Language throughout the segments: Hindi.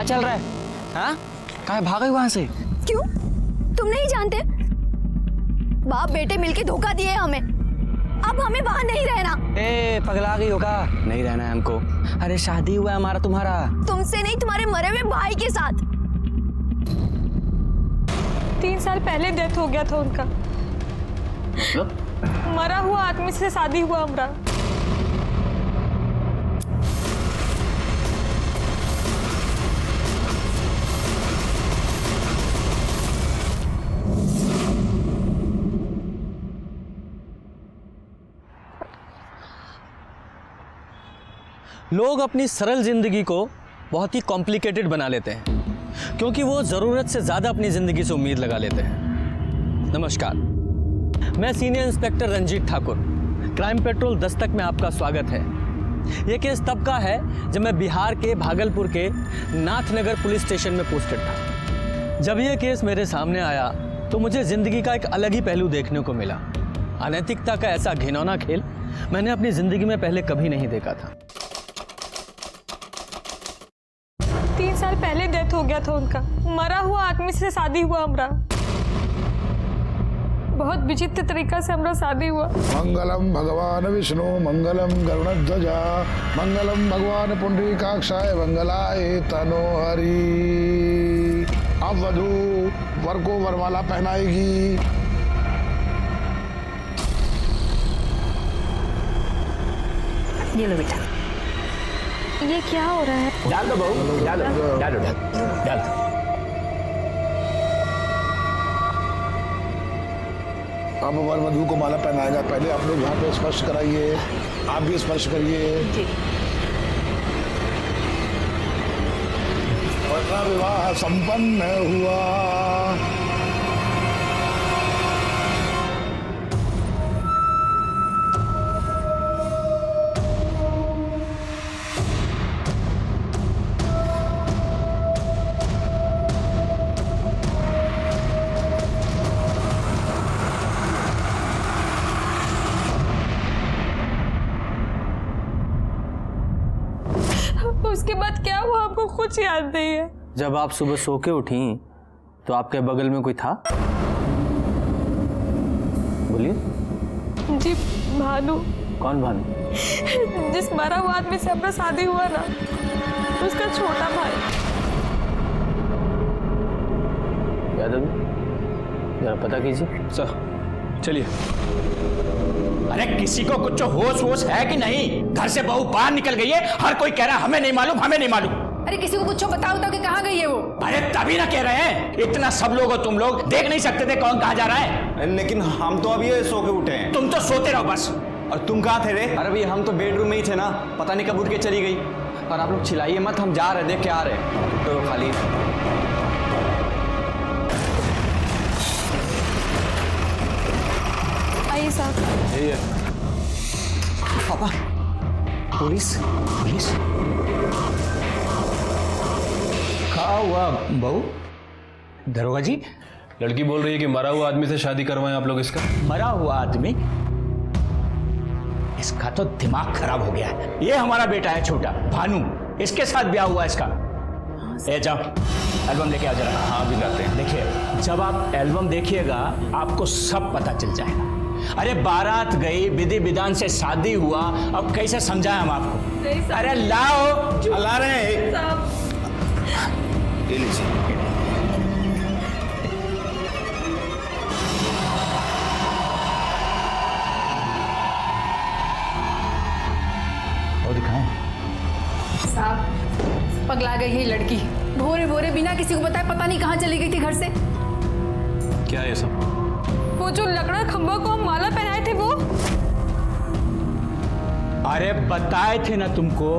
चल रहा है? हाँ, कहाँ भागे वहां से? क्यों? तुम नहीं जानते? बाप बेटे मिलके धोखा दिए हमें। अब हमें वहां नहीं रहना। ए, पगला गई होगा? नहीं रहना है हमको। अरे शादी हुआ है हमारा तुम्हारा। तुमसे नहीं, तुम्हारे मरे हुए भाई के साथ। 3 साल पहले डेथ हो गया था उनका। मतलब? मरा हुआ आदमी से शादी हुआ हमारा। लोग अपनी सरल जिंदगी को बहुत ही कॉम्प्लिकेटेड बना लेते हैं क्योंकि वो ज़रूरत से ज़्यादा अपनी ज़िंदगी से उम्मीद लगा लेते हैं। नमस्कार, मैं senior inspector Ranjeet Thakur, crime patrol Dastak में आपका स्वागत है। ये केस तब का है जब मैं बिहार के भागलपुर के नाथनगर पुलिस स्टेशन में पोस्टेड था। जब ये केस मेरे सामने आया तो मुझे ज़िंदगी का एक अलग ही पहलू देखने को मिला। अनैतिकता का ऐसा घिनौना खेल मैंने अपनी ज़िंदगी में पहले कभी नहीं देखा था। 3 साल पहले डेथ हो गया था उनका। मरा हुआ आदमी से शादी हुआ हमारा। बहुत विचित्र तरीका से हमारा शादी हुआ। मंगलम भगवान विष्णु मंगलम गरुड़ध्वजा मंगलम भगवान पुंडरीकाक्षाय मंगलाय तनोहरि। अब वधू वर को वरमाला पहनाएगी। ये लो बेटा। ये क्या हो रहा है? डाल दो बहू, डालो डालो डाल दो। अब वर वधू को माला पहनाएगा। पहले आप लोग यहाँ पे स्पर्श कराइए, आप भी स्पर्श करिए। और विवाह संपन्न हुआ। उसके बाद क्या हुआ आपको कुछ याद नहीं है? जब आप सुबह सो के उठी तो आपके बगल में कोई था? बोलिए। जी, भानु। कौन भानु? जिस मरा हुआ आदमी से हमारा शादी हुआ ना, उसका छोटा भाई। यादव, जरा पता कीजिए। सर चलिए। अरे किसी को कुछ होश वोश है कि नहीं? घर से बहू बाहर निकल गई है, हर कोई कह रहा है हमें नहीं मालूम, हमें नहीं मालूम। अरे किसी को कुछ बताओ कि कहाँ गई है वो? अरे तभी ना कह रहे हैं, इतना सब लोग हो तुम लोग, देख नहीं सकते थे कौन कहाँ जा रहा है? लेकिन हम तो अभी सो के उठे हैं। तुम तो सोते रहो बस। और तुम कहाँ थे रे? अरे भैया हम तो बेडरूम में ही थे ना, पता नहीं कब उठ के चली गई। और आप लोग चिल्लाइए मत, हम जा रहे देख के आ रहे। तो खाली आइए साहब। यही है। पापा, पुलिस पुलिस कहा हुआ बहू? दरोगा जी, लड़की बोल रही है कि मरा हुआ आदमी से शादी करवाएं आप लोग इसका। मरा हुआ आदमी? इसका तो दिमाग खराब हो गया है। ये हमारा बेटा है छोटा भानु, इसके साथ ब्याह हुआ इसका। ए जाओ एल्बम लेके आ जरा। हाँ भी लाते हैं। देखिए, जब आप एल्बम देखिएगा आपको सब पता चल जाएगा। अरे बारात गई, विधि विधान से शादी हुआ, अब कैसे समझाएं हम आपको? अरे लाओ। ला रहे हैं। ले लीजिए। वो दिखाएं। साहब, पगला गई है लड़की। भोरे भोरे बिना किसी को बताए पता नहीं कहाँ चली गई थी घर से। क्या है ये सब? वो जो लकड़ा खंभा को हम माला पहनाए थे वो। अरे बताए थे ना तुमको,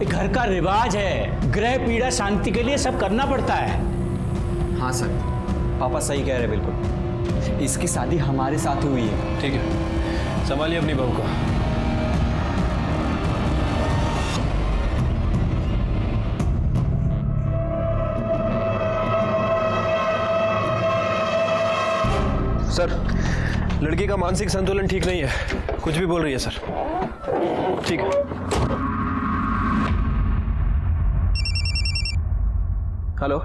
घर का रिवाज है, ग्रह पीड़ा शांति के लिए सब करना पड़ता है। हाँ सर, पापा सही कह रहे बिल्कुल। इसकी शादी हमारे साथ ही हुई है। ठीक है, संभालिए अपनी बहू को। सर, लड़की का मानसिक संतुलन ठीक नहीं है, कुछ भी बोल रही है सर। ठीक है। हेलो,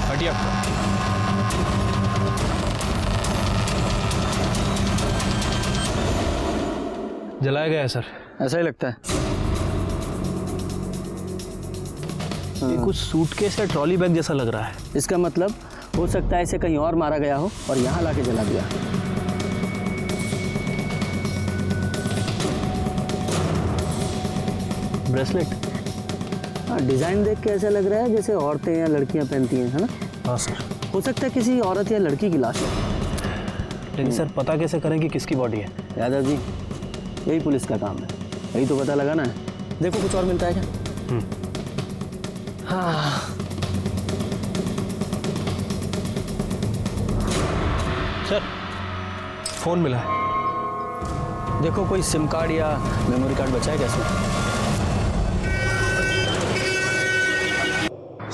हटिए आप। जलाया गया है सर। ऐसा ही लगता है। ये कुछ सूटकेस या ट्रॉली बैग जैसा लग रहा है। इसका मतलब हो सकता है इसे कहीं और मारा गया हो और यहाँ लाके जला दिया। ब्रेसलेट। हाँ, डिज़ाइन देख के ऐसा लग रहा है जैसे औरतें या लड़कियाँ पहनती हैं, है ना? हाँ सर। हो सकता है किसी औरत या लड़की की लाश हो। लेकिन सर पता कैसे करें कि किसकी बॉडी है? यादव जी, यही पुलिस का काम है, यही तो पता लगाना है। देखो कुछ और मिलता है क्या? हाँ, सर फोन मिला है। देखो कोई सिम कार्ड या मेमोरी कार्ड बचा है क्या इसमें?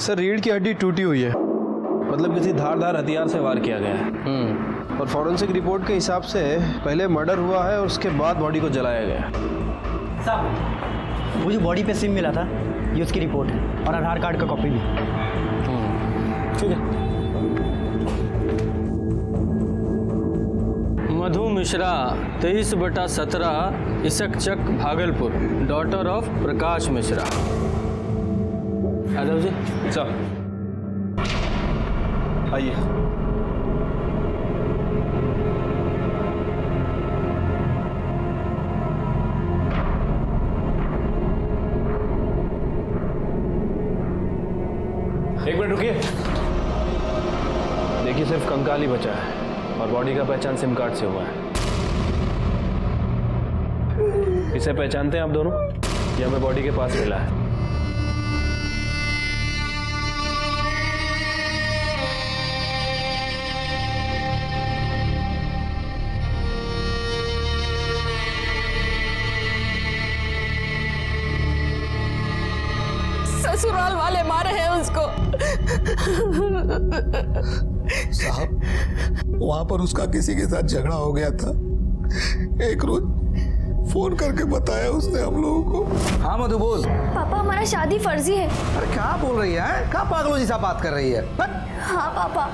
सर रीढ़ की हड्डी टूटी हुई है, मतलब किसी धारदार हथियार से वार किया गया है। और फॉरेंसिक रिपोर्ट के हिसाब से पहले मर्डर हुआ है और उसके बाद बॉडी को जलाया गया है। साहब, वो जो बॉडी पे सिम मिला था ये उसकी रिपोर्ट है और आधार कार्ड का कॉपी भी। ठीक है। मधु मिश्रा 23/17 इसकचक Bhagalpur, daughter of Prakash Mishra. Yadav ji, sir आइए। एक मिनट रुकिए। देखिए सिर्फ कंकाल ही बचा है और बॉडी का पहचान सिम कार्ड से हुआ है। इसे पहचानते हैं आप दोनों? ये हमें बॉडी के पास मिला है। ससुराल वाले मारे हैं उसको। साहब, वहां पर उसका किसी के साथ झगड़ा हो गया था। एक रोज फोन करके बताया उसने हम लोगों को। हाँ मधु बोल। पापा, हमारा शादी फर्जी है। अरे क्या बोल रही है? क्या पागलों जैसा बात कर रही है? हाँ पापा,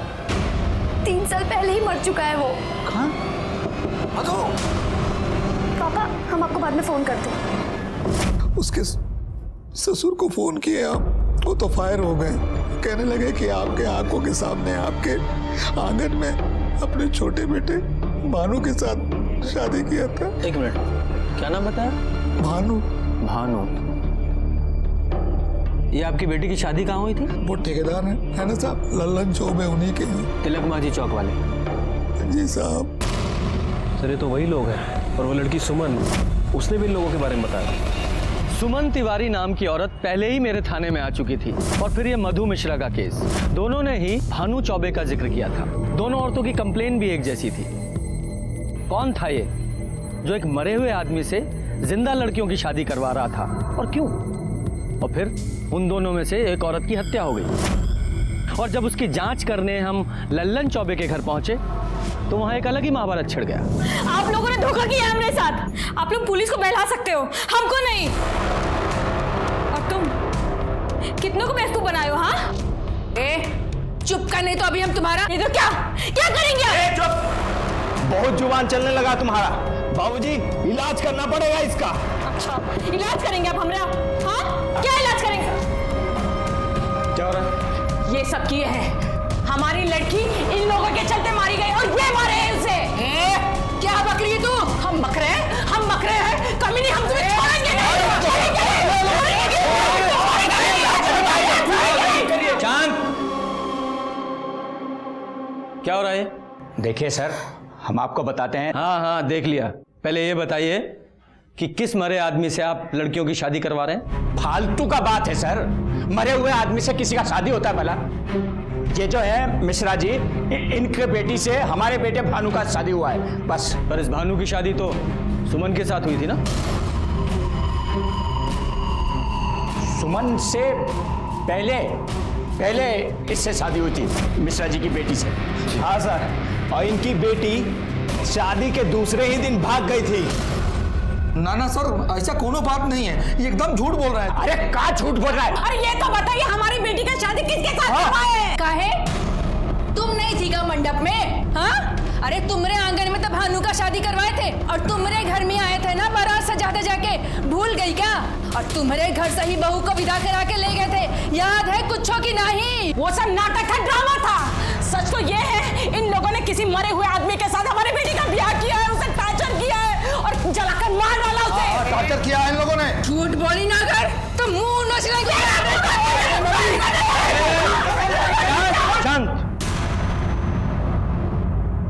3 साल पहले ही मर चुका है वो। हाँ? मधु, पापा, हम आपको बाद में फोन करते हैं। उसके ससुर को फोन किए आप, वो तो फायर हो गए। कहने लगे कि आपके आंखों के सामने आपके आंगन में अपने छोटे बेटे भानु के साथ शादी किया था। एक मिनट, क्या नाम बताया? भानु। भानु। ये आपकी बेटी की शादी कहाँ हुई थी? वो ठेकेदार है ना साहब, लल्लन चौक में, उन्हीं के हैं। तिलक माझी चौक वाले। जी साहब। सर ये तो वही लोग हैं। और वो लड़की सुमन, उसने भी इन लोगों के बारे में बताया। सुमन तिवारी नाम की औरत पहले ही मेरे थाने में आ चुकी थी और फिर ये मधु मिश्रा का केस। दोनों ने ही भानु चौबे का जिक्र किया था। दोनों औरतों की कंप्लेन भी एक जैसी थी। कौन था ये जो एक मरे हुए आदमी से जिंदा लड़कियों की शादी करवा रहा था और क्यों? और फिर उन दोनों में से एक औरत की हत्या हो गई। और जब उसकी जांच करने हम लल्लन चौबे के घर पहुंचे तो वहां एक अलग ही महाभारत छिड़ गया। आप लोगों ने धोखा किया हमरे साथ। आप लोग पुलिस को बहला सकते हो, हमको नहीं। और तुम कितनों को बेवकूफ बनाए हो? हाँ, चुप कर, नहीं तो अभी हम तुम्हारा नहीं तो क्या करेंगे? चुप। बहुत जुबान चलने लगा तुम्हारा। बाबूजी, इलाज करना पड़ेगा इसका। अच्छा, इलाज करेंगे आप हमरा? हाँ, क्या इलाज करेंगे? क्या हो रहा है? ये सब किए हैं। हमारी लड़की इन लोगों के चलते मारी गई और ये मारे हैं उसे। क्या बक रही है तू? हम बक रहे हैं, कमी नहीं, हम तुम्हें छोड़ेंगे नहीं। चांद, क्या हो रहा है? देखिए सर, हम आपको बताते हैं। हाँ, देख लिया। पहले ये बताइए कि किस मरे आदमी से आप लड़कियों की शादी करवा रहे हैं? फालतू का बात है सर। मरे हुए आदमी से किसी का शादी होता है भला? ये जो है मिश्रा जी, इनके बेटी से हमारे बेटे भानु का शादी हुआ है बस। पर इस भानु की शादी तो सुमन के साथ हुई थी ना? सुमन से पहले इससे शादी हुई थी, मिश्रा जी की बेटी से। हाँ सर, और इनकी बेटी शादी के दूसरे ही दिन भाग गई थी। ना ना सर, ऐसा कोनो बात नहीं है, ये एकदम झूठ बोल रहा है। अरे का झूठ बोल रहा है? अरे ये तो बताइए हमारी बेटी का शादी किसके साथ करवाए? काहे? तुम नहीं थी का मंडप में? हाँ? अरे तुम्हारे आंगन में तो भानु का शादी करवाए थे और तुम्हारे घर में आए थे ना बारात सजाते जाके, भूल गई क्या? और तुम्हारे घर से ही बहू को विदा करा के ले गए थे, याद है कुछ की नहीं? वो सब नाटक था, ड्रामा था। सच तो ये है इन लोगों ने किसी मरे हुए आदमी के साथ हमारी बेटी का ब्याह किया है, उसे टॉर्चर किया है और जलाकर मार डाला उसे। टॉर्चर किया है इन लोगों ने। झूठ बोली ना कर तो मुंह नोच लेंगे। शांत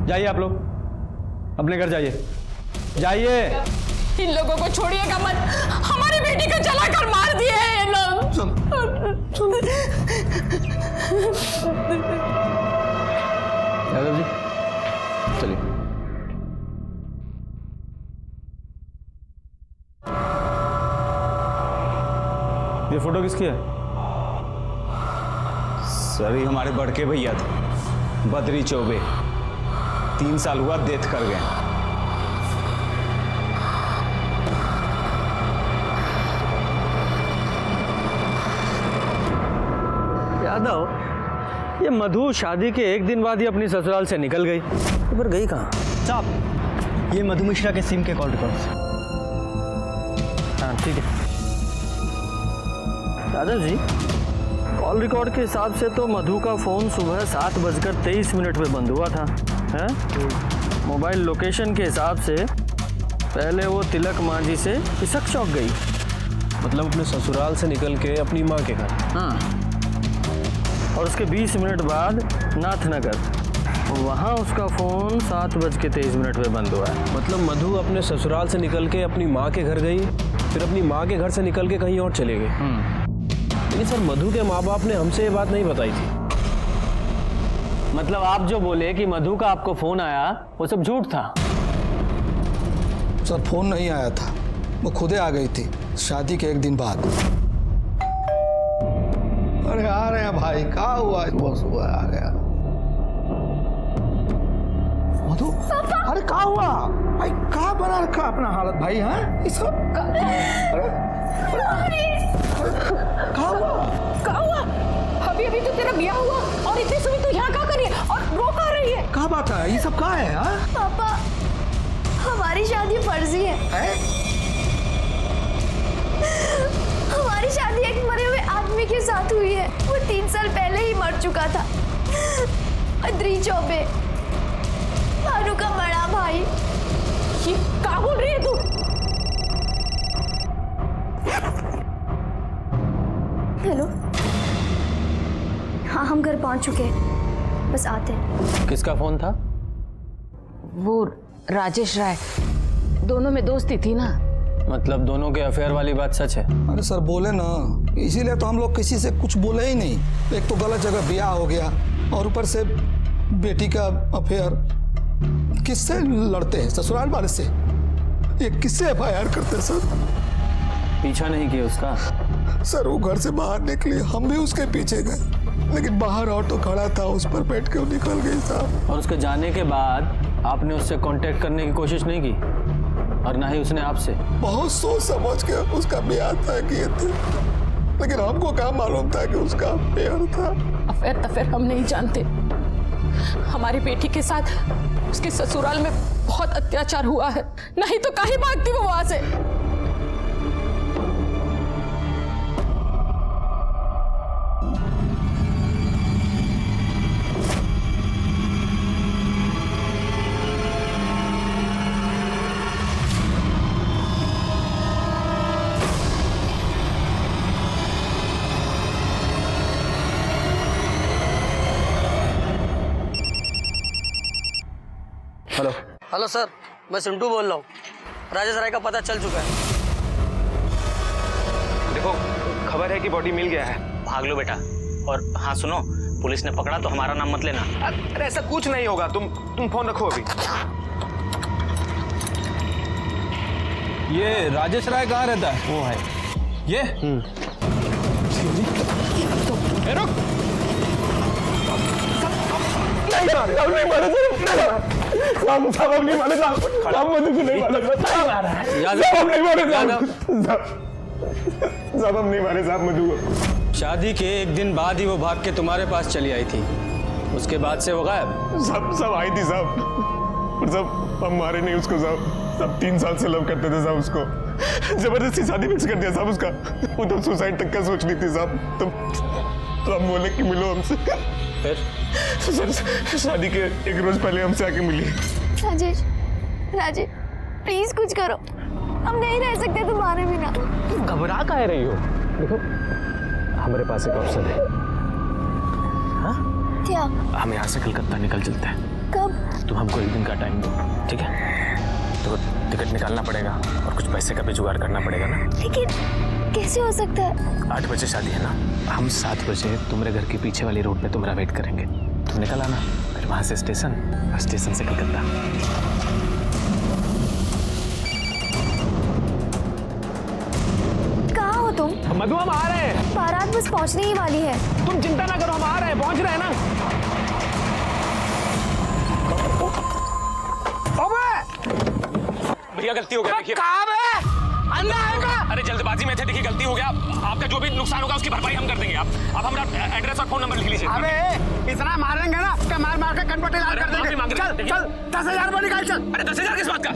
जाइए, आप लोग अपने घर जाइए, जाइए। इन लोगों को छोड़िएगा मत, हमारी बेटी को जलाकर मार दिए हैं ये लोग। यादव जी चलिए। ये फोटो किसकी है? सर ये हमारे बड़के भैया थे, बद्री चौबे। 3 साल हुआ डेथ कर गए। यादव, ये मधु शादी के 1 दिन बाद ही अपनी ससुराल से निकल गई, पर गई कहाँ? साहब, ये मधु मिश्रा के सिम के कॉल रिकॉर्ड्स। हाँ ठीक है। यादव जी, कॉल रिकॉर्ड के हिसाब से तो मधु का फ़ोन सुबह 7:23 पे बंद हुआ था, है? मोबाइल लोकेशन के हिसाब से पहले वो तिलक मांझी से इसक चौक गई, मतलब अपने ससुराल से निकल के अपनी माँ के घर। हाँ, और उसके 20 मिनट बाद नाथनगर, वहाँ उसका फ़ोन 7:23 पे बंद हुआ है। मतलब मधु अपने ससुराल से निकल के अपनी माँ के घर गई, फिर अपनी माँ के घर से निकल के कहीं और चले गए। लेकिन सर, मधु के माँ बाप ने हमसे ये बात नहीं बताई थी। मतलब आप जो बोले कि मधु का आपको फ़ोन आया, वो सब झूठ था? सर फोन नहीं आया था, वो खुदे आ गई थी शादी के 1 दिन बाद। अरे आ रहे हैं भाई, कहा हुआ? सुबह आ गया मधु। अरे कहा हुआ भाई, कहा बना रखा अपना हालत भाई? हाँ ये सब कहा हुआ? अभी तो तेरा ब्याह हुआ और इतनी सुबह तू यहाँ क्या कर रही है और रो कहाँ रही है? कहा बात है? ये सब कहा है? हाँ पापा, हमारी शादी फर्जी है। हमारी शादी एक मरे हुए आदमी के साथ हुई है, वो 3 साल पहले ही मर चुका था। बद्री चौबे, भानु का बड़ा भाई। ये क्या बोल रही है तू? हेलो, हाँ हम घर पहुंच चुके हैं, बस आते हैं। किसका फ़ोन था? वो राजेश राय, दोनों में दोस्ती थी ना। मतलब दोनों के अफेयर वाली बात सच है? अरे सर बोले ना, इसीलिए तो हम लोग किसी से कुछ बोले ही नहीं। एक तो गलत जगह ब्याह हो गया और ऊपर से बेटी का अफेयर। किससे लड़ते हैं? ससुराल वाले से। ये किससे FIR करते हैं सर? पीछा नहीं किया उसका? सर वो घर से बाहर निकली, हम भी उसके पीछे गए, लेकिन बाहर ऑटो खड़ा था, उस पर बैठ के वो निकल गई साहब। और उसके जाने के बाद आपने उससे कांटेक्ट करने की कोशिश नहीं की और ना ही उसने आपसे? बहुत सोच समझ के उसका ब्याह तय किए थे, लेकिन हमको क्या मालूम था कि उसका अफेयर था। अफेयर हम नहीं जानते। हमारी बेटी के साथ उसके ससुराल में बहुत अत्याचार हुआ है, नहीं तो काहे भागती वो वहां से। हेलो हेलो सर, मैं सिंटू बोल रहा हूँ। राजेश राय का पता चल चुका है। देखो, खबर है कि बॉडी मिल गया है। भाग लो बेटा। और हाँ सुनो, पुलिस ने पकड़ा तो हमारा नाम मत लेना। अरे ऐसा कुछ नहीं होगा, तुम फोन रखो अभी। ये राजेश राय कहाँ रहता है? वो है ये? रुक। नहीं मारे। साहब अब नहीं मारे साहब, साहब मधु को नहीं मारा साहब, साहब नहीं मारे साहब, हम नहीं मारे साहब मधु को। शादी के एक दिन बाद ही वो भाग के तुम्हारे पास चली आई थी, उसके बाद से वो गायब। सब आई थी साहब, और सब हम मारे नहीं उसको साहब, सब 3 साल से लव करते थे साहब उसको, जबरदस्ती शादी फिक्स कर दिया साहब उसका, वो तो सुसाइड तक का सोच रही थी साहब, तो हम बोले कि मिलो हमसे, फिर शादी के 1 रोज पहले हमसे आके मिली। राजेश, राजेश प्लीज कुछ करो, हम नहीं रह सकते तुम्हारे बिना। घबरा काहे रही हो? देखो हमारे पास एक ऑप्शन है। हाँ? क्या? हम यहाँ से कलकत्ता निकल चलते हैं। कब? तुम हमको 1 दिन का टाइम दो, ठीक है? तो टिकट निकालना पड़ेगा और कुछ पैसे का भी जुगाड़ करना पड़ेगा ना। लेकिन कैसे हो सकता है? 8 बजे शादी है ना, हम 7 बजे तुम्हारे घर के पीछे वाली रोड पे तुम्हारा वेट करेंगे, तुम निकल आना, फिर वहाँ से स्टेशन और स्टेशन से कलकत्ता। कहाँ हो तुम? मधु हम आ रहे हैं। बारात बस पहुँचने ही वाली है। तुम चिंता ना करो, हम आ रहे हैं, पहुँच रहे हैं ना। भैया गलती हो गया, देखिए कहाँ है? अंदर आएगा। अरे जल्दबाजी में थे, देखिए गलती हो गया, आपका जो भी नुकसान होगा उसकी भरपाई हम कर देंगे। आप हमारा एड्रेस और फोन नंबर लिख लीजिए। अबे इतना मारेंगे ना कि मार के कनपट्टी लाल कर देंगे। चल 10,000 रुपये निकाल चल। अरे 10,000 किस बात का?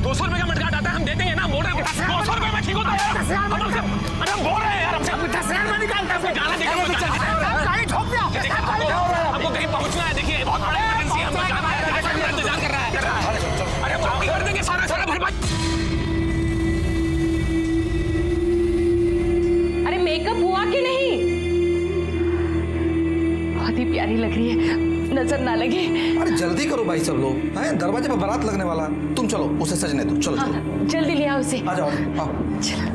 200 रुपए का मटका आता है, हम दे देंगे ना, बोल रहे हैं 200 रुपए में ठीक होता है। अरे हम बोल रहे हैं यार, हमसे 10,000 में निकाल, जाना देखो, हमको कहीं पहुंचना है, देखिए बहुत बड़ा इमरजेंसी है, हमको जाना है, इंतजार कर रहा है। अरे हम कर देंगे सारा भरपाई। अरे मेकअप हुआ कि नहीं? बहुत ही प्यारी लग रही है, नजर ना लगे। अरे जल्दी करो भाई सब लोग, हैं दरवाजे पर बारात लगने वाला। तुम चलो उसे सजने दो, चलो चलो जल्दी ले आओ उसे। आ जाओ, आओ। चलो।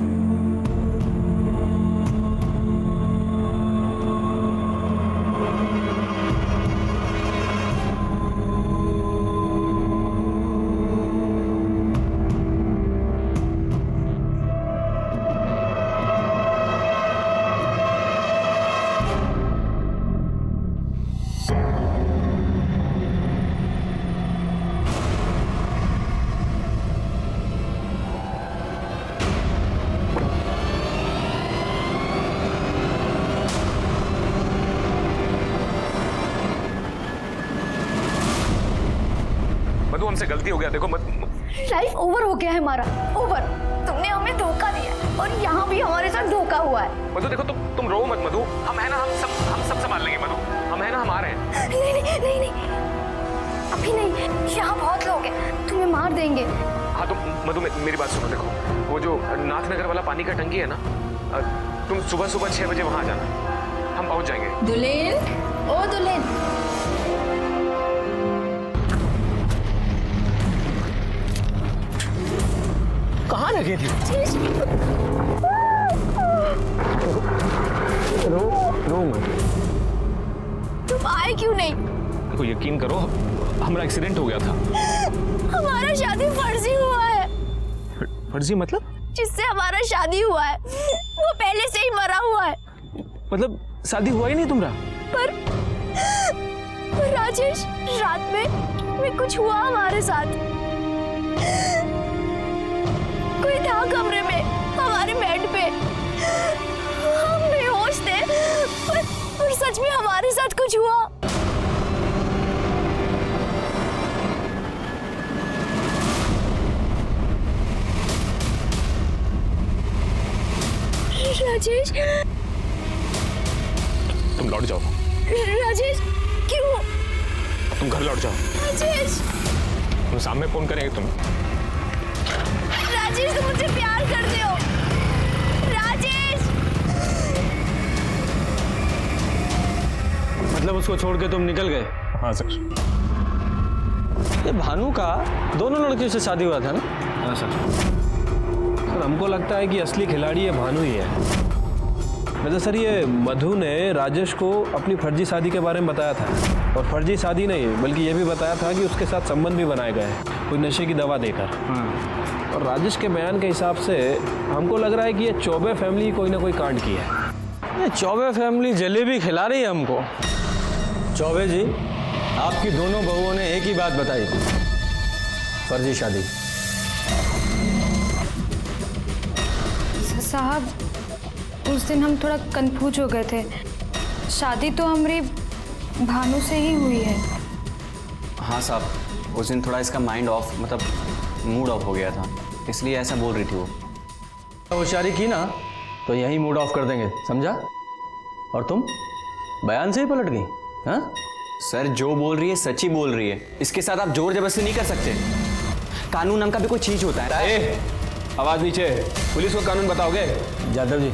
हमसे गलती हो गया, देखो मत। लाइफ ओवर हो गया है हमारा, ओवर। तुमने हमें धोखा दिया और यहाँ भी हमारे साथ धोखा हुआ है। मधु देखो, तुम रो मत मधु, हम है ना, हम सब संभाल लेंगे मधु, हम है ना, हम आ रहे हैं। नहीं अभी नहीं, यहाँ बहुत लोग हैं, तुम्हें मार देंगे। हाँ तो मधु मेरी बात सुनो, देखो वो जो नाथनगर वाला पानी का टंकी है ना, तुम सुबह 6 बजे वहाँ आ जाना, हम पहुँच जाएंगे। दुल्हन, ओ दुल्हन, कहाँ लगे थे? रो मत। तुम आए क्यों नहीं? देखो यकीन करो, हमारा एक्सीडेंट हो गया था। हमारा शादी फर्जी हुआ है। फर्जी मतलब? जिससे हमारा शादी हुआ है वो पहले से ही मरा हुआ है। मतलब शादी हुआ ही नहीं तुम्हारा? पर राजेश, रात में कुछ हुआ हमारे साथ। कोई था कमरे में, हमारे बेड पे, हम बेहोश थे, पर सच में हमारे साथ कुछ हुआ। राजेश, तुम लौट जाओ। राजेश, क्यों? तुम घर लौट जाओ। राजेश, तुम सामने फोन करेंगे तुम। राजेश, तुम मुझसे प्यार करते हो। राजेश, मतलब उसको छोड़ के तुम निकल गए? हाँ सर। ये भानु का दोनों लड़कियों से शादी हुआ था ना? हाँ सर। हमको लगता है कि असली खिलाड़ी ये भानु ही है। वैसे सर ये मधु ने राजेश को अपनी फर्जी शादी के बारे में बताया था, और फर्जी शादी नहीं बल्कि ये भी बताया था कि उसके साथ संबंध भी बनाए गए कोई नशे की दवा देकर। और राजेश के बयान के हिसाब से हमको लग रहा है कि ये चौबे फैमिली कोई ना कोई कांड की है। ये चौबे फैमिली जलेबी खिला रही है हमको। चौबे जी, आपकी दोनों बहुओं ने एक ही बात बताई, फर्जी शादी। साहब उस दिन हम थोड़ा कंफ्यूज हो गए थे। शादी तो हमारी भानु से ही हुई है। हाँ साहब, उस दिन थोड़ा इसका माइंड ऑफ, मतलब मूड ऑफ हो गया था, इसलिए ऐसा बोल रही थी वो। होशियारी की ना तो यही मूड ऑफ कर देंगे, समझा? और तुम बयान से ही पलट गई? हाँ सर, जो बोल रही है सच ही बोल रही है, इसके साथ आप जोर जबरदस्ती नहीं कर सकते। कानून नाम का भी कोई चीज होता है। आवाज नीचे, पुलिस को कानून बताओगे? यादव जी,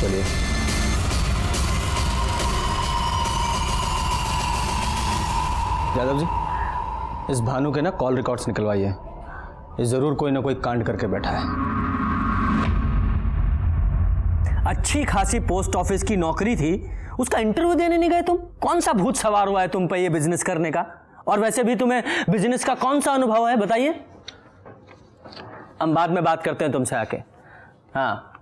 चलिए। यादव जी, इस भानु के ना कॉल रिकॉर्ड्स निकलवाइए। ये जरूर कोई ना कोई कांड करके बैठा है। अच्छी खासी पोस्ट ऑफिस की नौकरी थी, उसका इंटरव्यू देने नहीं गए तुम? कौन सा भूत सवार हुआ है तुम पे ये बिजनेस करने का? और वैसे भी तुम्हें बिजनेस का कौन सा अनुभव है, बताइए। हम बाद में बात करते हैं तुमसे आके। हाँ,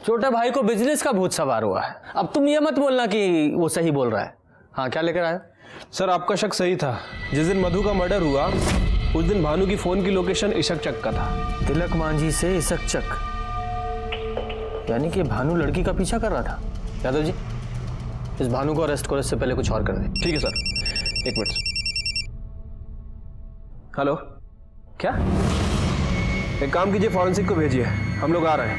छोटे भाई को बिजनेस का भूत सवार हुआ है। अब तुम ये मत बोलना कि वो सही बोल रहा है। हाँ, क्या लेकर आए? सर, आपका शक सही था। जिस दिन मधु का मर्डर हुआ उस दिन भानु की फोन की लोकेशन इशक चक का था। तिलक मांझी से इशक चक, यानी कि भानु लड़की का पीछा कर रहा था। यादव जी, इस भानु को अरेस्ट करो, इससे पहले कुछ और कर दे। ठीक है सर, एक मिनट। हेलो, क्या? एक काम कीजिए, फॉरेंसिक को भेजिए, हम लोग आ रहे हैं।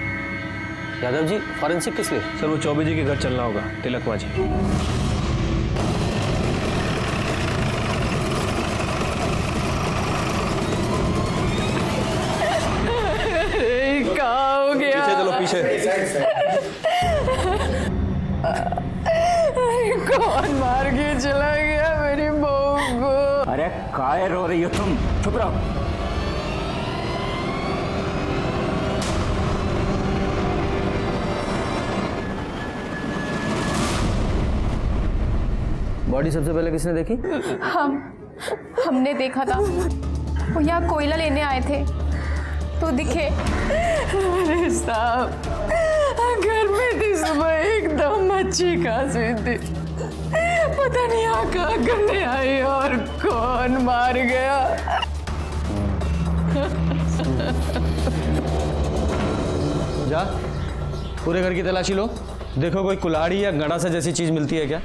यादव जी, फॉरेंसिक किस लिए? सर, वो चौबे जी के घर चलना होगा, तिलक मांझी। पीछे चलो, पीछे। कौन मार के चला गया मेरी बहू को? अरे काय रो रही हो तुम? चुप रहो। बॉडी सबसे पहले किसने देखी? हमने देखा था, वो यहाँ कोयला लेने आए थे तो दिखे। अरे साहब, घर में थी सुबह, एकदम अच्छी खासी थी, पता नहीं यहाँ कहाँ करने आई और कौन मार गया। जा, पूरे घर की तलाशी लो, देखो कोई कुल्हाड़ी या गड़ासा जैसी चीज मिलती है क्या।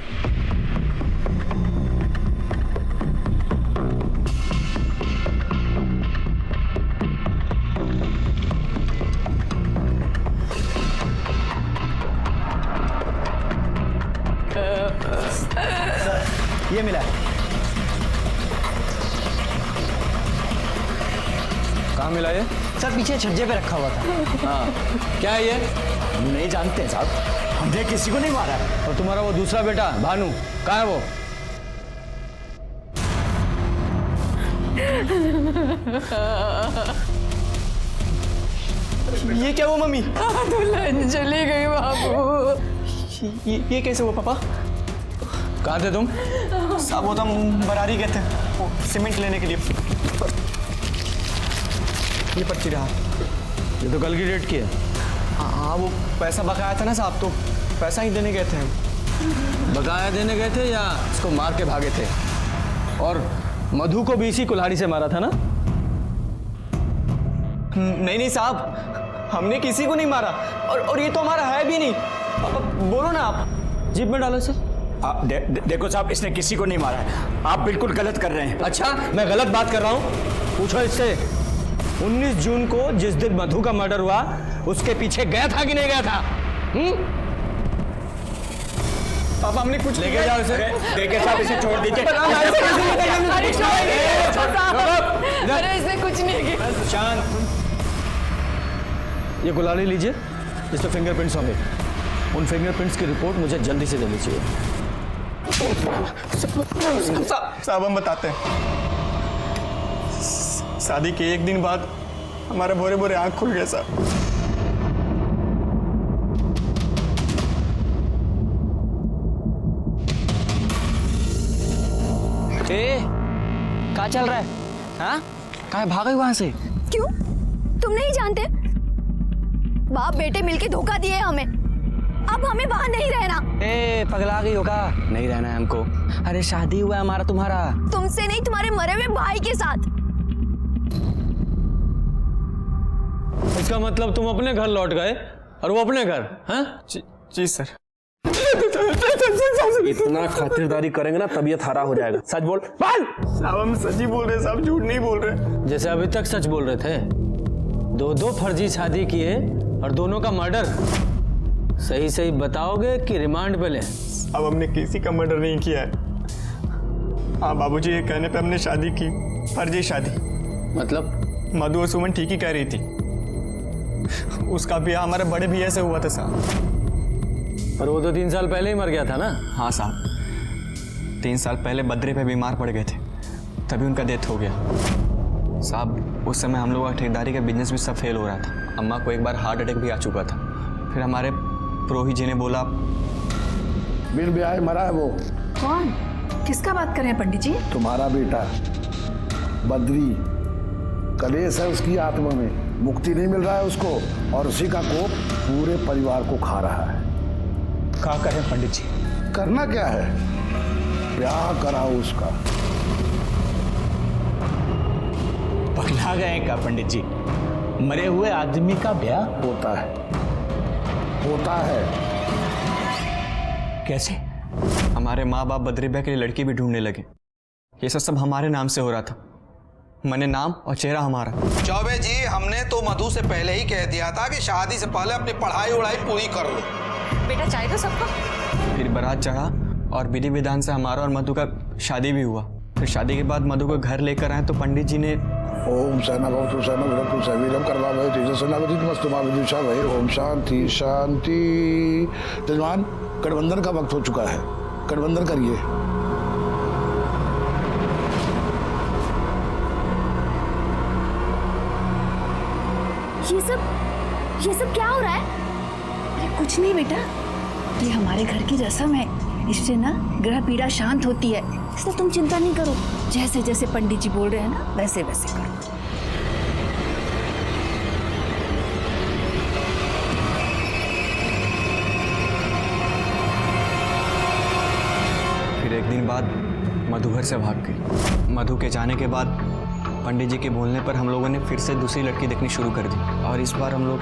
ये मिला है। कहाँ मिला ये? सर, पीछे छज्जे पे रखा हुआ था। हाँ, क्या है ये? नहीं जानते साहब, हमने किसी को नहीं मारा। और तुम्हारा वो दूसरा बेटा भानु कहाँ है वो? ये क्या हुआ मम्मी? दुल्हन चली गई बाबू। ये कैसे हुआ पापा? कहाँ थे तुम? साहब, वो तो हम बरारी गए थे, वो सीमेंट लेने के लिए। ये पर्ची रहा। ये तो कल की डेट की है। हाँ, वो पैसा बकाया था ना साहब, तो पैसा ही देने गए थे हम। बकाया देने गए थे या इसको मार के भागे थे? और मधु को भी इसी कुल्हाड़ी से मारा था ना? नहीं साहब, हमने किसी को नहीं मारा, और ये तो हमारा है भी नहीं। पापा बोलो ना आप। जीप में डालो इसे। देखो साहब, इसने किसी को नहीं मारा है, आप बिल्कुल गलत कर रहे हैं। अच्छा, मैं गलत बात कर रहा हूँ? पूछो इससे। 19 जून को जिस दिन मधु का मर्डर हुआ, उसके पीछे गया था कि नहीं गया था? पापा, हमने कुछ लेके जाओ इसे। देखिए साहब, इसे छोड़ दीजिए। अरे इसने कुछ नहीं किया। शांत। ये गुलाली लीजिए, इस पे फिंगरप्रिंट्स होंगे। उन फिंगरप्रिंट्स की रिपोर्ट मुझे जल्दी से देनी चाहिए। साहब, हम बताते हैं। शादी के एक दिन बाद हमारे भोरे भोरे आंख खुल गए साहब। क्या चल रहा है? हाँ, कहाँ भाग गई वहां से? क्यों? तुम नहीं जानते? बाप बेटे मिलके धोखा दिए हमें, अब हमें वहां नहीं रहना। ए पगला गई होगा, नहीं रहना है हमको। अरे शादी हुआ है हमारा तुम्हारा। तुमसे नहीं, तुम्हारे मरे हुए भाई के साथ। इसका मतलब तुम अपने घर लौट गए और वो अपने घर? हैं? जी सर। इतना खातिरदारी करेंगे ना तबीयत हरा हो जाएगा। सच बोल। साहब हम सच ही बोल रहे हैं साहब, झूठ नहीं बोल रहे। जैसे अभी तक सच बोल रहे थे। दो फर्जी शादी किए और दोनों का मर्डर। सही सही बताओगे कि रिमांड पे ले? अब हमने किसी का मर्डर नहीं किया है। हाँ बाबूजी, ये कहने पे हमने शादी की, फर्जी शादी। मतलब? मधु और सुमन ठीक ही कह रही थी। उसका ब्याह हमारे बड़े भैया से हुआ था साहब। पर वो तो 3 साल पहले ही मर गया था ना? हाँ साहब, 3 साल पहले बद्रे पे बीमार पड़ गए थे, तभी उनका डेथ हो गया साहब। उस समय हम लोगों का ठेकेदारी का बिजनेस भी सब फेल हो रहा था। अम्मा को एक बार हार्ट अटैक भी आ चुका था। फिर हमारे प्रोही जी ने बोला, बिन ब्याह मरा है वो। कौन? किसका बात कर रहे हैं पंडित जी? तुम्हारा बेटा बद्री। कलेश है उसकी आत्मा में, मुक्ति नहीं मिल रहा है उसको, और उसी का कोप पूरे परिवार को खा रहा है। क्या करें पंडित जी? करना क्या है, ब्याह कराओ उसका। पगला गए क्या पंडित जी? मरे हुए आदमी का ब्याह होता है, होता है। कैसे? हमारे माँ बाप बद्री ब्याह के लिए लड़की भी ढूंढने लगे। ये सब हमारे नाम से हो रहा था। मैंने नाम और चेहरा हमारा। चौबे जी, हमने तो मधु से पहले ही कह दिया था कि शादी से पहले अपनी पढ़ाई उड़ाई पूरी कर लो। बेटा चाय दो सबको। फिर बारात चढ़ा और विधि विधान से हमारा और मधु का शादी भी हुआ। फिर शादी के बाद मधु को घर लेकर आए तो पंडित जी ने ओम सहना भवतु सहना भवतु सवीरम कर्मा भवति तेजस्विनावति नमस्तुमा विदुषा वही। ओम शांति शांति। जजमान, गठबंधन का वक्त हो चुका है, गठबंधन करिए। ये सब क्या हो रहा है? अरे कुछ नहीं बेटा, ये हमारे घर की रस्म है। इससे ना ग्रह पीड़ा शांत होती है, इसलिए तुम चिंता नहीं करो। जैसे जैसे पंडित जी बोल रहे हैं ना, वैसे वैसे करो। फिर एक दिन बाद मधु घर से भाग गई। मधु के जाने के बाद पंडित जी के बोलने पर हम लोगों ने फिर से दूसरी लड़की देखनी शुरू कर दी, और इस बार हम लोग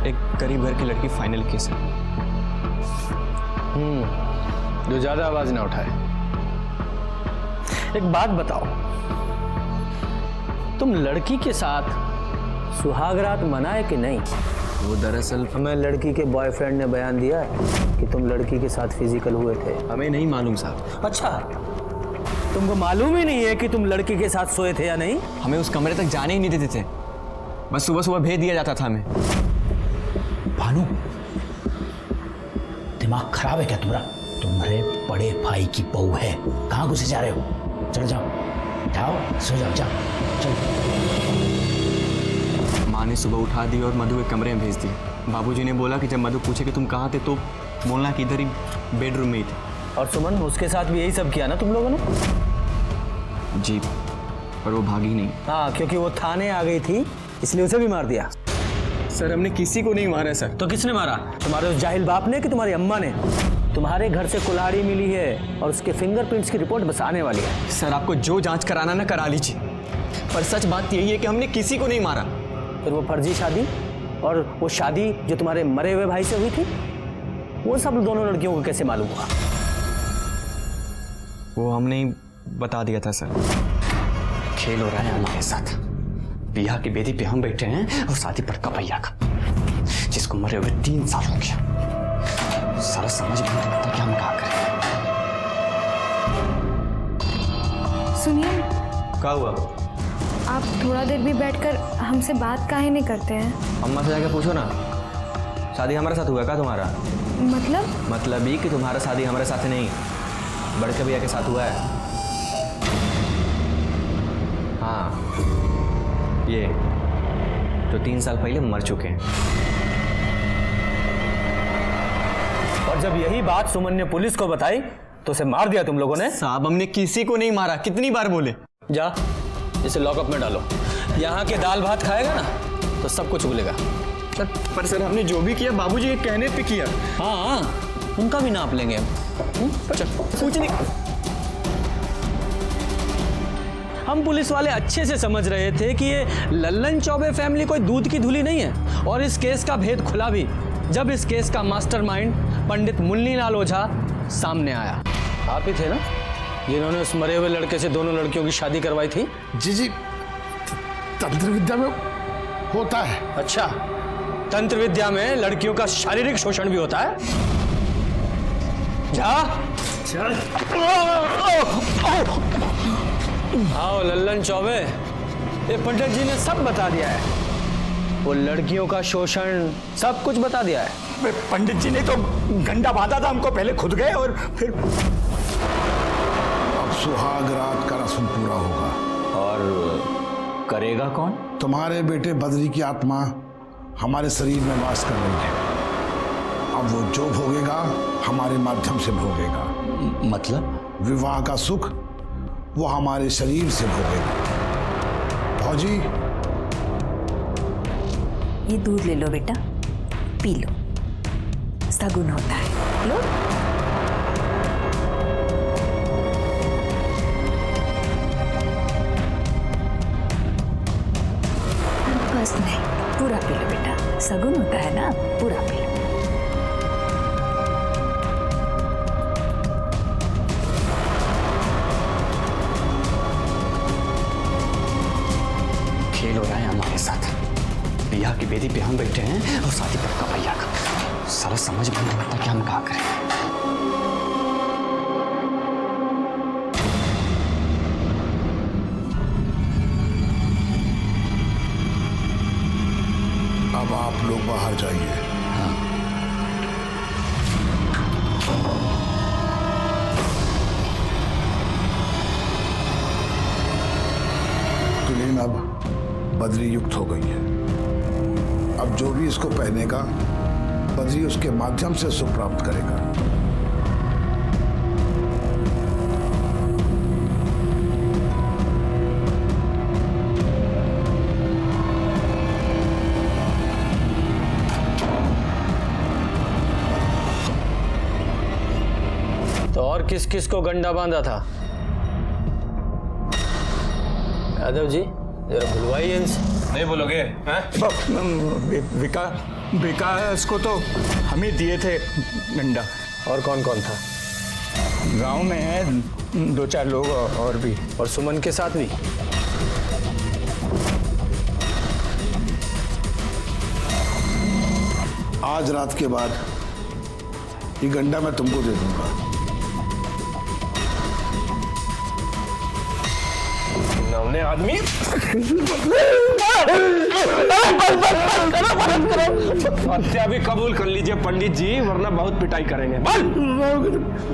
एक गरीब घर की लड़की फाइनल की सर। जो ज्यादा आवाज ना उठाए। एक बात बताओ, तुम लड़की के साथ सुहागरात मनाए कि नहीं? वो दरअसल हमें लड़की के बॉयफ्रेंड ने बयान दिया है कि तुम लड़की के साथ फिजिकल हुए थे। हमें नहीं मालूम साहब। अच्छा, तुमको मालूम ही नहीं है कि तुम लड़की के साथ सोए थे या नहीं? हमें उस कमरे तक जाने ही नहीं देते थे, बस सुबह सुबह भेज दिया जाता था हमें। भानु, दिमाग खराब है क्या तुम्हारा? तुम्हारे बड़े भाई की बहू है, कहाँ घुसे जा रहे हो? चलो जाओ जाओ, सो जाओ, जाओ चलो। माँ ने सुबह उठा दी और मधु के कमरे में भेज दी। बाबूजी ने बोला कि जब मधु पूछे कि तुम कहाँ थे तो बोलना कि इधर ही बेडरूम में ही थे। और सुमन, उसके साथ भी यही सब किया ना तुम लोगों ने? जी, पर वो भागी नहीं। हाँ, क्योंकि वो थाने आ गई थी इसलिए उसे भी मार दिया। सर हमने किसी को नहीं मारा सर। तो किसने मारा? तुम्हारे उस जाहिल बाप ने कि तुम्हारी अम्मा ने? तुम्हारे घर से कुल्हाड़ी मिली है और उसके फिंगरप्रिंट्स की रिपोर्ट बस आने वाली है। सर आपको जो जांच कराना ना करा लीजिए, पर सच बात यही है कि हमने किसी को नहीं मारा। फिर वो फर्जी शादी और वो शादी जो तुम्हारे मरे हुए भाई से हुई थी, वो सब दोनों लड़कियों को कैसे मालूम हुआ? वो हमने ही बता दिया था सर। खेल हो रहा है हमारे साथ। बियाह की बेदी पे हम बैठे हैं और शादी पर कपैया का, जिसको मरे हुए 3 साल हो गया। सारा समझ नहीं लगता कि हम क्या करें। सुनिए, क्या हुआ? आप थोड़ा देर भी बैठकर हमसे बात काहे नहीं करते हैं? अम्मा से जाके पूछो ना, शादी हमारे साथ हुआ क्या तुम्हारा? मतलब ही कि तुम्हारा शादी हमारे साथ नहीं, बड़के भैया के साथ हुआ है। हाँ, ये जो 3 साल पहले मर चुके हैं। और जब यही बात सुमन ने पुलिस को बताई तो उसे मार दिया तुम लोगों ने? साहब हमने किसी को नहीं मारा, कितनी बार बोले। जा, इसे लॉकअप में डालो। यहाँ के दाल भात खाएगा ना तो सब कुछ भूलेगा। पर सर हमने जो भी किया बाबूजी के कहने पे किया। हाँ हाँ, उनका भी नाप लेंगे हम। कुछ नहीं। हम पुलिस वाले अच्छे से समझ रहे थे कि ये लल्लन चौबे फैमिली कोई दूध की धुली नहीं है, और इस केस का भेद खुला भी जब इस केस का मास्टरमाइंड पंडित मुन्नीलाल ओझा सामने आया। आप ही थे ना जिन्होंने उस मरे हुए लड़के से दोनों लड़कियों की शादी करवाई थी? जी जी, तंत्र विद्या में होता है। अच्छा, तंत्र विद्या में लड़कियों का शारीरिक शोषण भी होता है? जा आओ लल्लन चौबे, ये पंडित जी ने सब बता दिया है, वो लड़कियों का शोषण सब कुछ बता दिया है। पंडित जी ने तो गंडा बांधा था हमको, पहले खुद गए और फिर। अब सुहाग रात का रस्म पूरा होगा। और करेगा कौन? तुम्हारे बेटे बद्री की आत्मा हमारे शरीर में वास कर रही है। अब वो जो भोगेगा हमारे माध्यम से भोगेगा। मतलब? विवाह का सुख वो हमारे शरीर से भोगेगा। भौजी, ये दूध ले लो बेटा, पी लो, सगुन होता है। लो। बस नहीं, पूरा पी लो बेटा, सगुन होता है ना, पूरा पी लो। खेल हो रहा है हमारे साथ। बिया की बेदी पे हम बैठे हैं और शादी पर कपैया का। सारा समझ में नहीं आता कि हम क्या करें। अब आप लोग बाहर जाइए। तुलीन अब बद्री युक्त हो गई है। अब जो भी इसको पहनेगा बद्री उसके माध्यम से सुख प्राप्त करेगा। तो और किस किस को गंडा बांधा था? यादव जी जरा बुलवाइए इनसे। नहीं बोलोगे? विकास को तो हम ही दिए थे डंडा। और कौन कौन था? गांव में है 2-4 लोग और भी। और सुमन के साथ भी? आज रात के बाद ये गंडा मैं तुमको दे दूंगा। नवने आदमी हत्या भी कबूल कर लीजिए पंडित जी, वरना बहुत पिटाई करेंगे।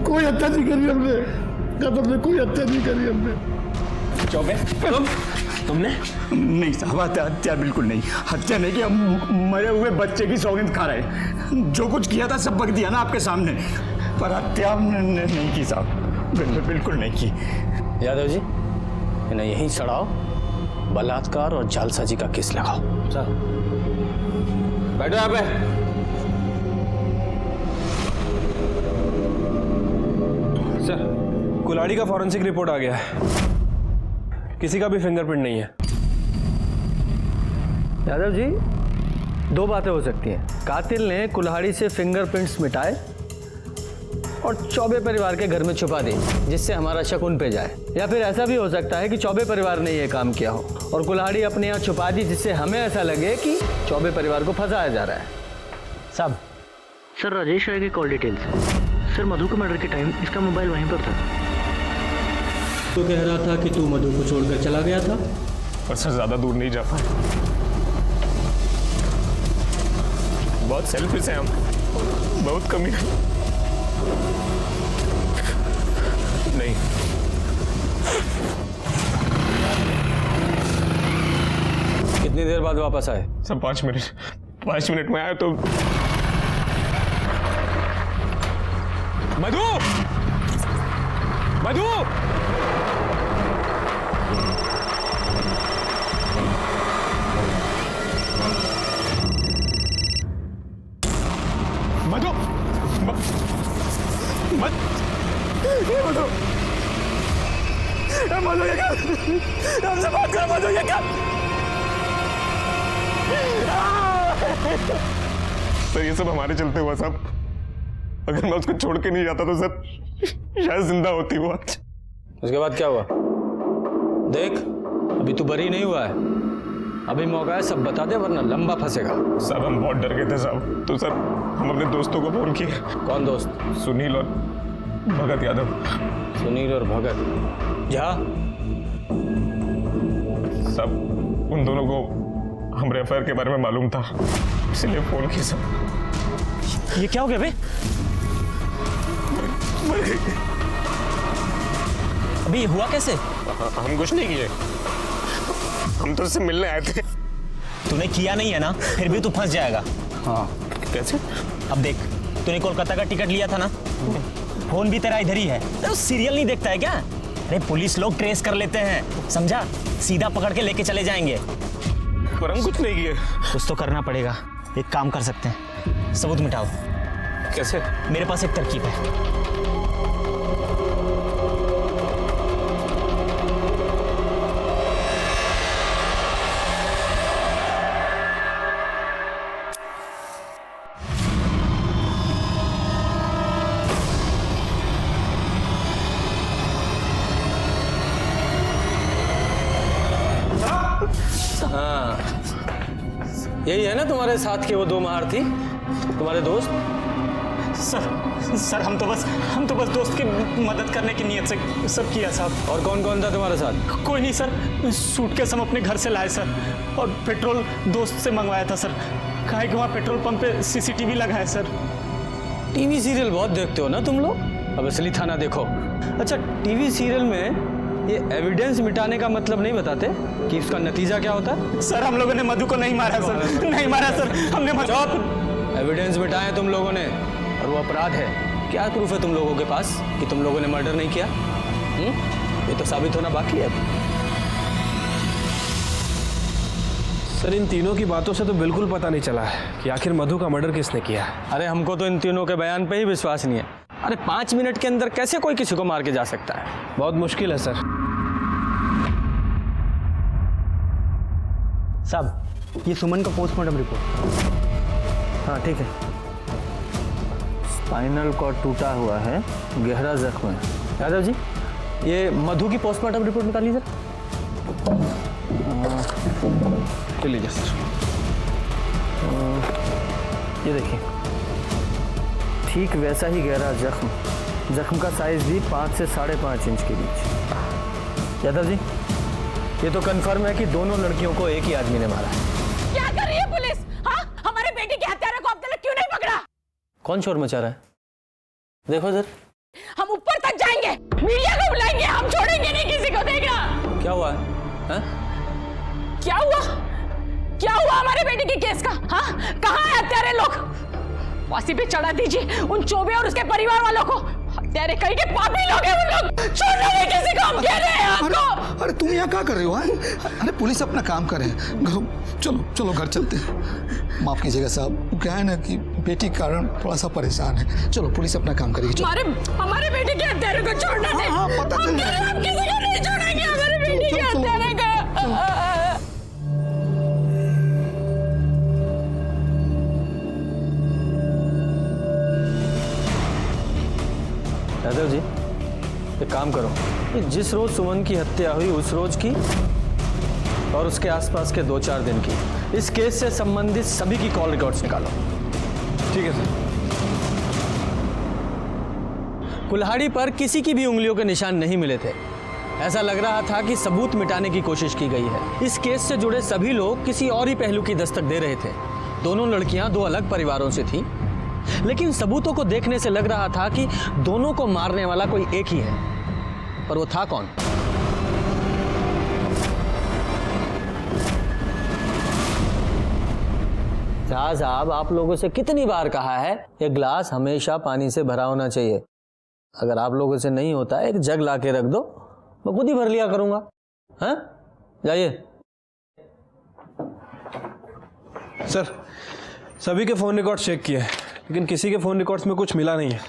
कोई हत्या नहीं करी हमने, कसम से कोई हत्या नहीं करी हमने। चौबे तुमने? नहीं साहब, हत्या बिल्कुल नहीं। हत्या नहीं कि हम मरे हुए बच्चे की सौगंध खा रहे। जो कुछ किया था सब बक दिया ना आपके सामने, पर हत्या हमने नहीं की साहब, बिल्कुल नहीं की। यादव जी इन्हें यहीं चढ़ाओ, बलात्कार और जालसाजी का केस लगाओ। सर बैठो यहाँ पे। सर कुल्हाड़ी का फॉरेंसिक रिपोर्ट आ गया है, किसी का भी फिंगरप्रिंट नहीं है। यादव जी दो बातें हो सकती हैं, कातिल ने कुल्हाड़ी से फिंगरप्रिंट्स मिटाए और चौबे परिवार के घर में छुपा दी जिससे हमारा शक उन पे जाए, या फिर ऐसा भी हो सकता है कि चौबे परिवार ने यह काम किया हो और कुल्हाड़ी अपने यहाँ छुपा दी जिससे हमें ऐसा लगे कि चौबे परिवार को फंसाया जा रहा है। साहब सर राजेश राय की कॉल डिटेल्स। सर मधु के मर्डर के टाइम इसका मोबाइल वहीं पर था। तो कह रहा था कि तू मधु को छोड़कर चला गया था, पर सर ज्यादा दूर नहीं जा पाए, बहुत सेल्फिश हैं हम, बहुत कमी नहीं। कितनी देर बाद वापस आए? सब 5 मिनट में आया तो मधु सर ये सब हमारे चलते हुआ साहब। अगर मैं उसको छोड़ के नहीं जाता तो सर शायद जिंदा होती वो आज। उसके बाद क्या हुआ? देख, अभी तू बरी नहीं हुआ है, अभी मौका है, सब बता दे वरना लंबा फंसेगा। साहब हम बहुत डर गए थे साहब, तो सर हम अपने दोस्तों को फोन किए। कौन दोस्त? सुनील और भगत यादव। सुनील और भगत झा? साहब उन दोनों को हमारे अफेयर के बारे में मालूम था, इसलिए फोन किया साहब। ये क्या हो गया बे? अभी हुआ कैसे? हम कुछ नहीं किए, हम तो उससे मिलने आए थे। तूने किया नहीं है ना, फिर भी तू फंस जाएगा। हाँ कैसे? अब देख, तूने कोलकाता का टिकट लिया था ना, फोन भी तेरा इधर ही है। तो सीरियल नहीं देखता है क्या? अरे पुलिस लोग ट्रेस कर लेते हैं, समझा? सीधा पकड़ के लेके चले जाएंगे। पर हम कुछ नहीं किए। कुछ तो करना पड़ेगा। एक काम कर सकते हैं, सबूत मिटाओ। कैसे? मेरे पास एक तरकीब है। हाँ, यही है ना तुम्हारे साथ के वो दो महारथी, तुम्हारे दोस्त? सर हम तो बस दोस्त की मदद करने की नीयत से सब किया साहब। और कौन कौन था तुम्हारे साथ? कोई नहीं सर, सूटकेस हम अपने घर से लाए सर, और पेट्रोल दोस्त से मंगवाया था सर। काहे कि वहाँ पेट्रोल पंप पे सीसीटीवी लगा है सर। टीवी सीरियल बहुत देखते हो ना तुम लोग, अब असली थाना देखो। अच्छा, टीवी सीरियल में ये एविडेंस मिटाने का मतलब नहीं बताते कि इसका नतीजा क्या होता है? सर हम लोगों ने मधु को नहीं मारा सर, नहीं मारा सर, हमने चुप! एविडेंस मिटाए तुम लोगों ने, और वो अपराध है। क्या प्रूफ है तुम लोगों के पास कि तुम लोगों ने मर्डर नहीं किया? ये तो साबित होना बाकी है। सर इन तीनों की बातों से तो बिल्कुल पता नहीं चला है कि आखिर मधु का मर्डर किसने किया है। अरे हमको तो इन तीनों के बयान पे ही विश्वास नहीं है। अरे 5 मिनट के अंदर कैसे कोई किसी को मार के जा सकता है? बहुत मुश्किल है सर। साहब ये सुमन का पोस्टमार्टम रिपोर्ट। हाँ ठीक है। स्पाइनल कॉर्ड टूटा हुआ है, गहरा जख्म है। यादव जी, ये मधु की पोस्टमार्टम रिपोर्ट निकाल लीजिए। लीजिए सर। ये देखिए, ठीक वैसा ही गहरा जख्म का साइज भी 5 से 5.5 इंच के बीच। यादव जी, ये तो कंफर्म है कि दोनों लड़कियों को एक ही आदमी ने मारा है। क्या कर रही है पुलिस? हाँ, हमारे बेटी के हत्यारे को अब तक क्यों नहीं पकड़ा? कौन शोर मचा रहा है? देखो सर। हम ऊपर तक जाएंगे, मीडिया को बुलाएंगे, हम छोड़ेंगे नहीं किसी को। देखना क्या हुआ है? हाँ? क्या हुआ हमारे बेटे के केस का? हाँ, कहाँ है हत्यारे लोग? फांसी पे चढ़ा दीजिए उन चौबे और उसके परिवार वालों को। हत्यारे कहीं के पापी लोग हैं वो लोग। छोड़ना नहीं किसी को, हम कह रहे हैं आपको। अरे तुम यहाँ क्या कर रहे हो? अरे पुलिस अपना काम करे। चलो घर चलते हैं। माफ कीजिएगा साहब, क्या है ना कि बेटी के कारण थोड़ा सा परेशान है। चलो पुलिस अपना काम करेगी। हमारे बेटे के हत्यारे को छोड़ना नहीं। हाँ, पता चल रहा है। हम किसी को नहीं छोड़ेंगे हमारे बेटे के हत्यारे को। यादव जी, एक काम करो, जिस रोज सुमन की हत्या हुई उस रोज की और उसके आसपास के 2-4 दिन की, इस केस से संबंधित सभी की कॉल रिकॉर्ड्स निकालो। ठीक है सर। कुल्हाड़ी पर किसी की भी उंगलियों के निशान नहीं मिले थे। ऐसा लग रहा था कि सबूत मिटाने की कोशिश की गई है। इस केस से जुड़े सभी लोग किसी और ही पहलू की दस्तक दे रहे थे। दोनों लड़कियां 2 अलग परिवारों से थीं, लेकिन सबूतों को देखने से लग रहा था कि दोनों को मारने वाला कोई एक ही है। पर वो था कौन? शाह साहब, आप लोगों से कितनी बार कहा है, ये ग्लास हमेशा पानी से भरा होना चाहिए। अगर आप लोगों से नहीं होता, एक जग ला के रख दो, मैं खुद ही भर लिया करूंगा। हाँ, जाइए। सर सभी के फ़ोन रिकॉर्ड्स चेक किए हैं, लेकिन किसी के फ़ोन रिकॉर्ड्स में कुछ मिला नहीं है।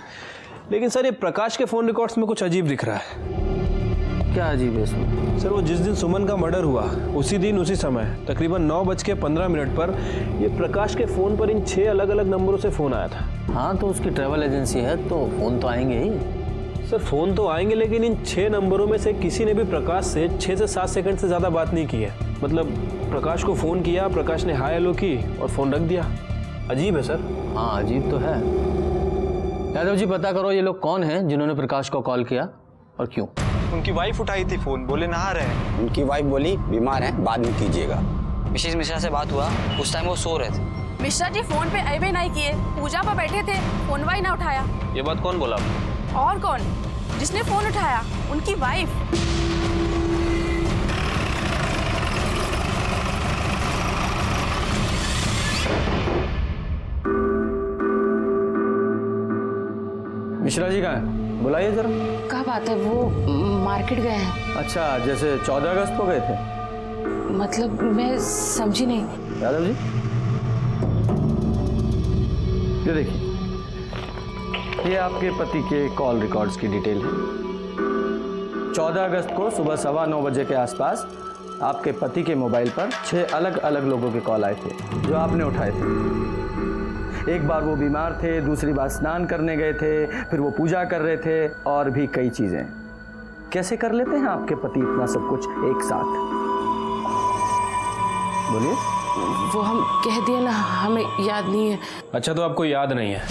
लेकिन सर ये प्रकाश के फ़ोन रिकॉर्ड्स में कुछ अजीब दिख रहा है। क्या अजीब है इसमें? सर वो जिस दिन सुमन का मर्डर हुआ उसी दिन उसी समय तकरीबन 9:15 पर ये प्रकाश के फ़ोन पर इन 6 अलग अलग नंबरों से फ़ोन आया था। हाँ तो उसकी ट्रैवल एजेंसी है तो फ़ोन तो आएंगे ही। सर फ़ोन तो आएंगे लेकिन इन 6 नंबरों में से किसी ने भी प्रकाश से 6 से 7 सेकंड से ज़्यादा बात नहीं की है। मतलब प्रकाश को फ़ोन किया, प्रकाश ने हाय हेलो की और फ़ोन रख दिया। अजीब है सर। हाँ अजीब तो है। यादव जी पता करो ये लोग कौन हैं जिन्होंने प्रकाश को कॉल किया और क्यों? उनकी वाइफ उठाई थी फ़ोन, बोले नहा रहे हैं। उनकी वाइफ बोली बीमार हैं, बाद में कीजिएगा। मिसेज मिश्रा से बात हुआ, उस टाइम वो सो रहे थे। मिश्रा जी फोन पे अबे नहीं किए, पूजा पर बैठे थे, फोन ही ना उठाया। ये बात कौन बोला आपको? और कौन? जिसने फोन उठाया उनकी वाइफ। मिश्रा जी कहाँ है? बुलाइए जरा। क्या बात है, वो मार्केट गए हैं। अच्छा, जैसे 14 अगस्त को गए थे? मतलब मैं समझी नहीं। यादव जी ये देखिए, ये आपके पति के कॉल रिकॉर्ड्स की डिटेल है। 14 अगस्त को सुबह 9:15 बजे के आसपास आपके पति के मोबाइल पर 6 अलग अलग लोगों के कॉल आए थे जो आपने उठाए थे। एक बार वो बीमार थे, दूसरी बार स्नान करने गए थे, फिर वो पूजा कर रहे थे और भी कई चीजें। कैसे कर लेते हैं आपके पति इतना सब कुछ एक साथ? बोलिए। वो हम कह दिए ना, हमें याद नहीं है। अच्छा तो आपको याद नहीं है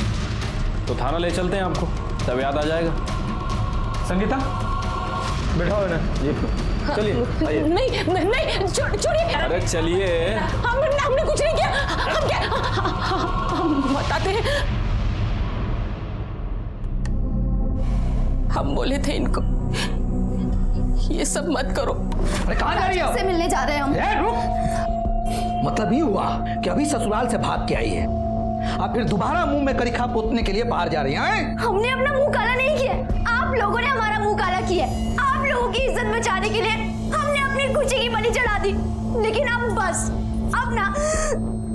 तो थाना ले चलते हैं आपको, तब याद आ जाएगा। संगीता बैठाओ ना जीप पे, चलिए आइए। नहीं छोड़िए। अरे चलिए। हमने कुछ नहीं किया। हम क्या हम बताते हैं। हम बोले थे इनको ये सब मत करो। अरे कहाँ जा रही हो? से मिलने जा रहे हैं हम। रुक। मतलब ये हुआ कि अभी ससुराल से भाग के आई है, अब फिर दोबारा मुंह में करिखा पोतने के लिए बाहर जा रही हैं? हमने अपना मुंह काला नहीं किया, आप लोगों ने हमारा मुंह काला किया। आप लोगों की इज्जत बचाने के लिए हमने अपनी खुशी की बलि चढ़ा दी। लेकिन अब बस, अब ना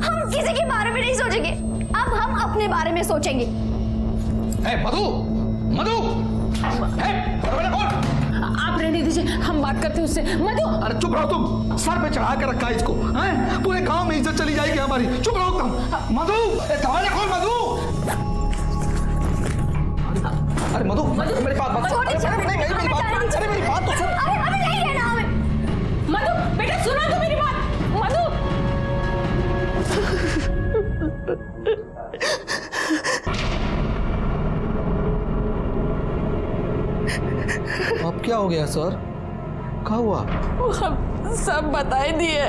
हम किसी के बारे में नहीं सोचेंगे, अब हम अपने बारे में सोचेंगे। मधु, मधु, आप रहने दीजिए, हम बात करते हैं उससे। मधु, अरे चुप रहो तुम, सर पे चढ़ा के रखा है इसको, हैं? पूरे गांव में इज्जत चली जाएगी हमारी। चुप रहो तुम। मधु, दरवाजा खोल मधु। अरे मधु, मेरी बात मत सुन। मेरी बात तो सुन। अरे नहीं रहना हमें। मधु बेटा सुनो तो मेरी बात। मधु अब क्या हो गया सर? क्या हुआ? वो हम सब बता ही दिए।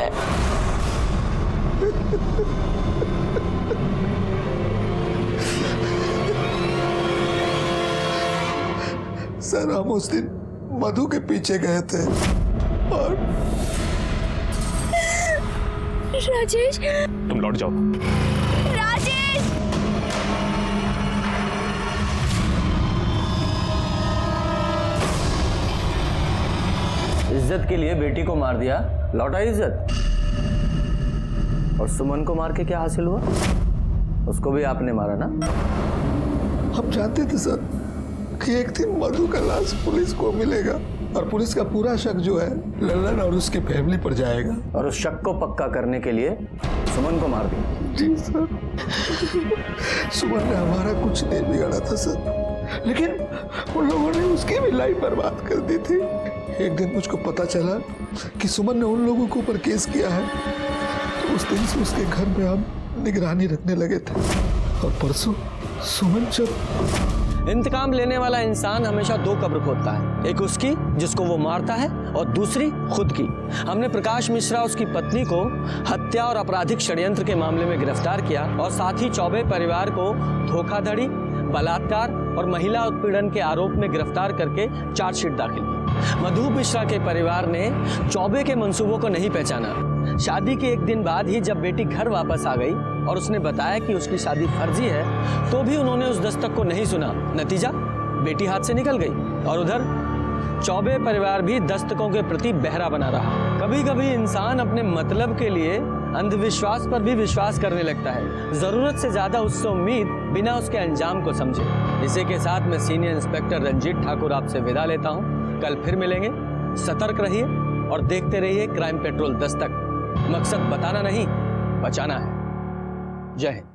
सर हम उस दिन मधु के पीछे गए थे और राजेश, तुम लौट जाओ। राजेश, इज्जत के लिए बेटी को मार दिया, लौटा इज्जत। और सुमन को मार के क्या हासिल हुआ? उसको भी आपने मारा ना? हम जानते थे सर कि एक दिन मधु का लाश पुलिस को मिलेगा और पुलिस का पूरा शक जो है ललन और उसकी फैमिली पर जाएगा। और उस शक को पक्का करने के लिए सुमन को मार दिया। जी सर, सुमन ने हमारा कुछ नहीं बिगाड़ा था सर, लेकिन उन लोगों ने उसकी भी लाइफ बर्बाद कर दी थी। एक दिन मुझको पता चला कि सुमन ने उन लोगों के ऊपर केस किया है, तो उस दिन से उसके घर में हम निगरानी रखने लगे थे। और परसों सुमन जब इंतकाम लेने वाला इंसान हमेशा 2 कब्र खोदता है, एक उसकी जिसको वो मारता है और दूसरी खुद की। हमने प्रकाश मिश्रा उसकी पत्नी को हत्या और आपराधिक षड्यंत्र के मामले में गिरफ्तार किया और साथ ही चौबे परिवार को धोखाधड़ी, बलात्कार और महिला उत्पीड़न के आरोप में गिरफ्तार करके चार्जशीट दाखिल की। मधु मिश्रा के परिवार ने चौबे के मंसूबों को नहीं पहचाना। शादी के एक दिन बाद ही जब बेटी घर वापस आ गई और उसने बताया कि उसकी शादी फर्जी है, तो भी उन्होंने उस दस्तक को नहीं सुना। नतीजा, बेटी हाथ से निकल गई और उधर चौबे परिवार भी दस्तकों के प्रति बहरा बना रहा। कभी कभी इंसान अपने मतलब के लिए अंधविश्वास पर भी विश्वास करने लगता है, जरूरत से ज्यादा उससे उम्मीद बिना उसके अंजाम को समझे। इसी के साथ मैं सीनियर इंस्पेक्टर रंजीत ठाकुर आपसे विदा लेता हूँ। कल फिर मिलेंगे। सतर्क रहिए और देखते रहिए क्राइम पेट्रोल दस्तक। मकसद बताना नहीं, बचाना है। जय हिंद।